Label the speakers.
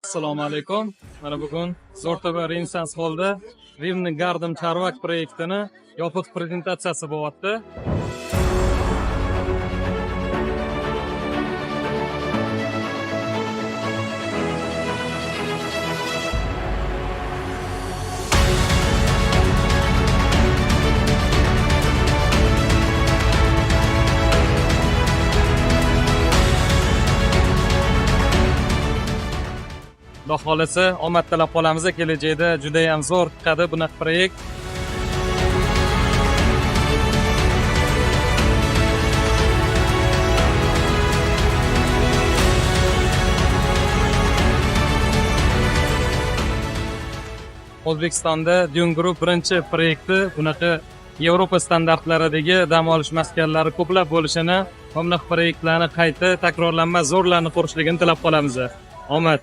Speaker 1: Assalomu alaykum. Mana bugun Zo'rtaba Renessans Hallda Rimni Garden Charvak proyektini yopiq prezentatsiyasi bo'lyapti. Xudo xolasa omad tilab qolamiz. Kelajakda juda ham zo'r chiqadi bunaqa proyekt. O'zbekistonda Dune Group birinchi proyekti bunaqa Yevropa standartlaridagi dam olish maskanlari ko'plab bo'lishini, bunaqa proyektlarni qayta takrorlanmas zo'rlarni qurishligini tilab qolamiz. Omad.